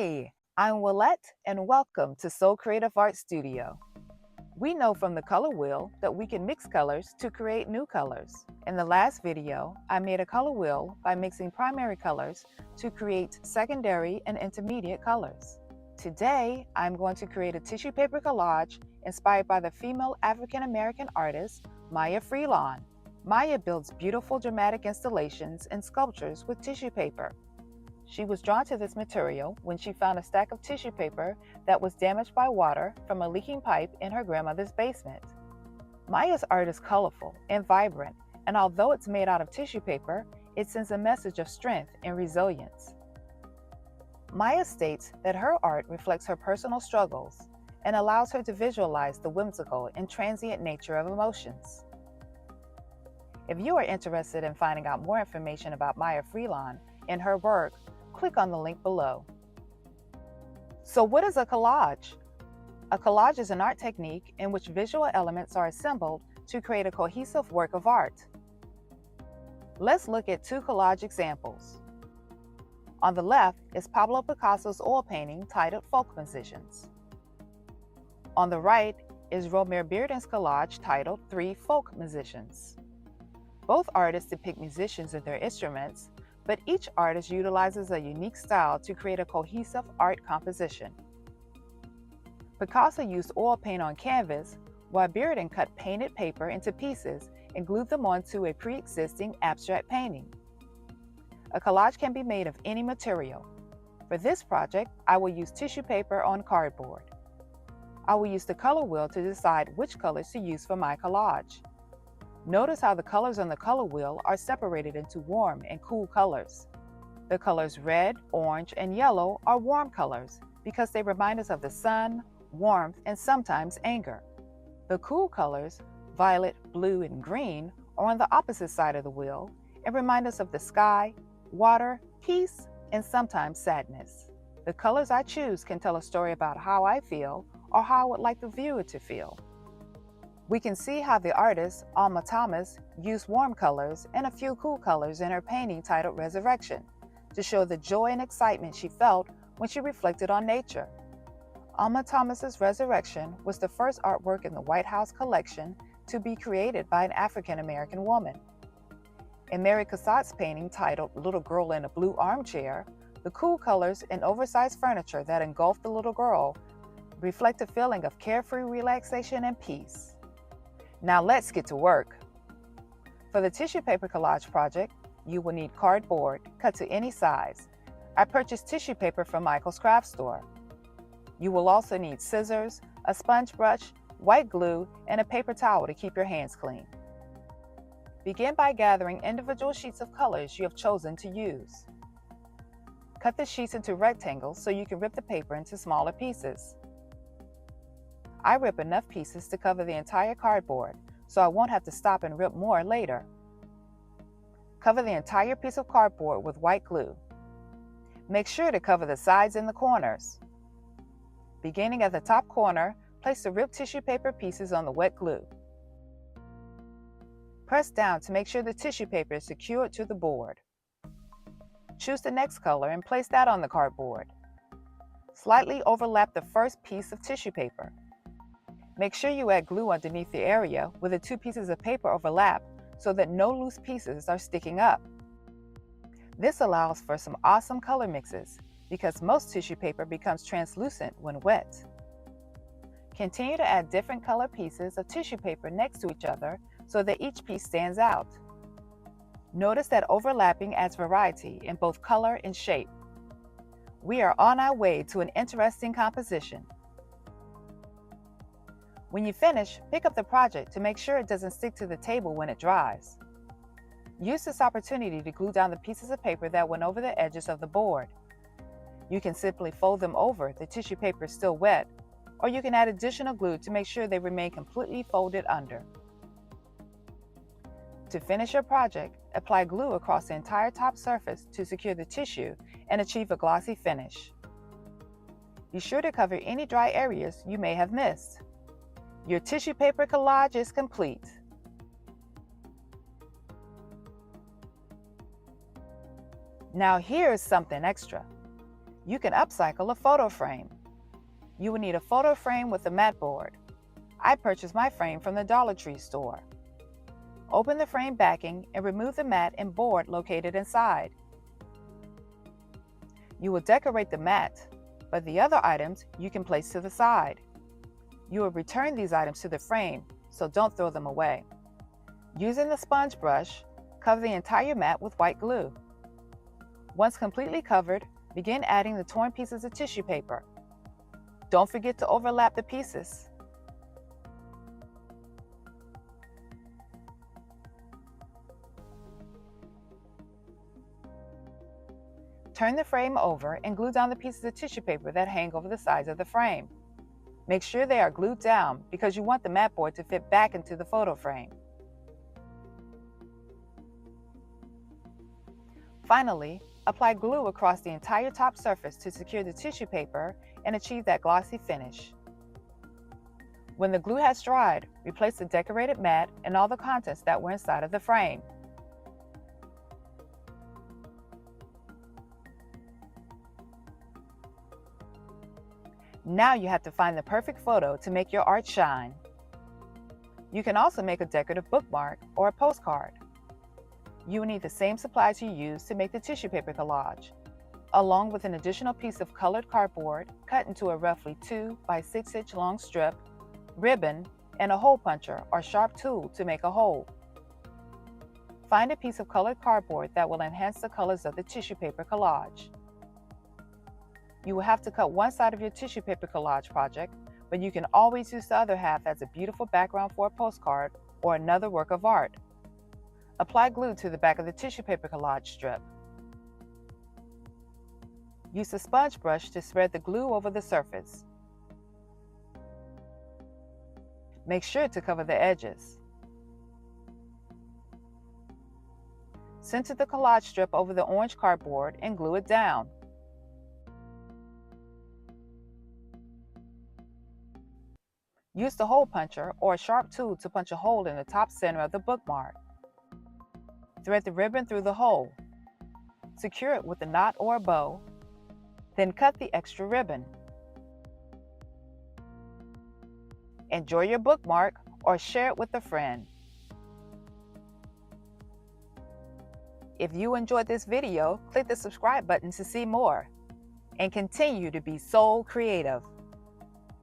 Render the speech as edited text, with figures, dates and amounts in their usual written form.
Hey, I'm Willette and welcome to Soul Creative Art Studio. We know from the color wheel that we can mix colors to create new colors. In the last video, I made a color wheel by mixing primary colors to create secondary and intermediate colors. Today, I'm going to create a tissue paper collage inspired by the female African-American artist, Maya Freelon. Maya builds beautiful dramatic installations and sculptures with tissue paper. She was drawn to this material when she found a stack of tissue paper that was damaged by water from a leaking pipe in her grandmother's basement. Maya's art is colorful and vibrant, and although it's made out of tissue paper, it sends a message of strength and resilience. Maya states that her art reflects her personal struggles and allows her to visualize the whimsical and transient nature of emotions. If you are interested in finding out more information about Maya Freelon and her work, click on the link below. So what is a collage? A collage is an art technique in which visual elements are assembled to create a cohesive work of art. Let's look at two collage examples. On the left is Pablo Picasso's oil painting titled Folk Musicians. On the right is Romare Bearden's collage titled Three Folk Musicians. Both artists depict musicians and their instruments, but each artist utilizes a unique style to create a cohesive art composition. Picasso used oil paint on canvas, while Bearden cut painted paper into pieces and glued them onto a pre-existing abstract painting. A collage can be made of any material. For this project, I will use tissue paper on cardboard. I will use the color wheel to decide which colors to use for my collage. Notice how the colors on the color wheel are separated into warm and cool colors. The colors red, orange, and yellow are warm colors because they remind us of the sun, warmth, and sometimes anger. The cool colors, violet, blue, and green, are on the opposite side of the wheel and remind us of the sky, water, peace, and sometimes sadness. The colors I choose can tell a story about how I feel or how I would like the viewer to feel. We can see how the artist, Alma Thomas, used warm colors and a few cool colors in her painting titled Resurrection to show the joy and excitement she felt when she reflected on nature. Alma Thomas's Resurrection was the first artwork in the White House collection to be created by an African-American woman. In Mary Cassatt's painting titled Little Girl in a Blue Armchair, the cool colors and oversized furniture that engulfed the little girl reflect a feeling of carefree relaxation and peace. Now let's get to work. For the tissue paper collage project, you will need cardboard cut to any size. I purchased tissue paper from Michael's craft store. You will also need scissors, a sponge brush, white glue, and a paper towel to keep your hands clean. Begin by gathering individual sheets of colors you have chosen to use. Cut the sheets into rectangles so you can rip the paper into smaller pieces. I rip enough pieces to cover the entire cardboard, so I won't have to stop and rip more later. Cover the entire piece of cardboard with white glue. Make sure to cover the sides and the corners. Beginning at the top corner, place the ripped tissue paper pieces on the wet glue. Press down to make sure the tissue paper is secured to the board. Choose the next color and place that on the cardboard. Slightly overlap the first piece of tissue paper. Make sure you add glue underneath the area where the two pieces of paper overlap so that no loose pieces are sticking up. This allows for some awesome color mixes because most tissue paper becomes translucent when wet. Continue to add different color pieces of tissue paper next to each other so that each piece stands out. Notice that overlapping adds variety in both color and shape. We are on our way to an interesting composition. When you finish, pick up the project to make sure it doesn't stick to the table when it dries. Use this opportunity to glue down the pieces of paper that went over the edges of the board. You can simply fold them over if the tissue paper is still wet, or you can add additional glue to make sure they remain completely folded under. To finish your project, apply glue across the entire top surface to secure the tissue and achieve a glossy finish. Be sure to cover any dry areas you may have missed. Your tissue paper collage is complete. Now here's something extra. You can upcycle a photo frame. You will need a photo frame with a mat board. I purchased my frame from the Dollar Tree store. Open the frame backing and remove the mat and board located inside. You will decorate the mat, but the other items you can place to the side. You will return these items to the frame, so don't throw them away. Using the sponge brush, cover the entire mat with white glue. Once completely covered, begin adding the torn pieces of tissue paper. Don't forget to overlap the pieces. Turn the frame over and glue down the pieces of tissue paper that hang over the sides of the frame. Make sure they are glued down because you want the mat board to fit back into the photo frame. Finally, apply glue across the entire top surface to secure the tissue paper and achieve that glossy finish. When the glue has dried, replace the decorated mat and all the contents that were inside of the frame. Now you have to find the perfect photo to make your art shine. You can also make a decorative bookmark or a postcard. You will need the same supplies you used to make the tissue paper collage, along with an additional piece of colored cardboard cut into a roughly 2 by 6 inch long strip, ribbon, and a hole puncher or sharp tool to make a hole. Find a piece of colored cardboard that will enhance the colors of the tissue paper collage. You will have to cut one side of your tissue paper collage project, but you can always use the other half as a beautiful background for a postcard or another work of art. Apply glue to the back of the tissue paper collage strip. Use a sponge brush to spread the glue over the surface. Make sure to cover the edges. Center the collage strip over the orange cardboard and glue it down. Use the hole puncher or a sharp tool to punch a hole in the top center of the bookmark. Thread the ribbon through the hole. Secure it with a knot or a bow, then cut the extra ribbon. Enjoy your bookmark or share it with a friend. If you enjoyed this video, click the subscribe button to see more. And continue to be so creative.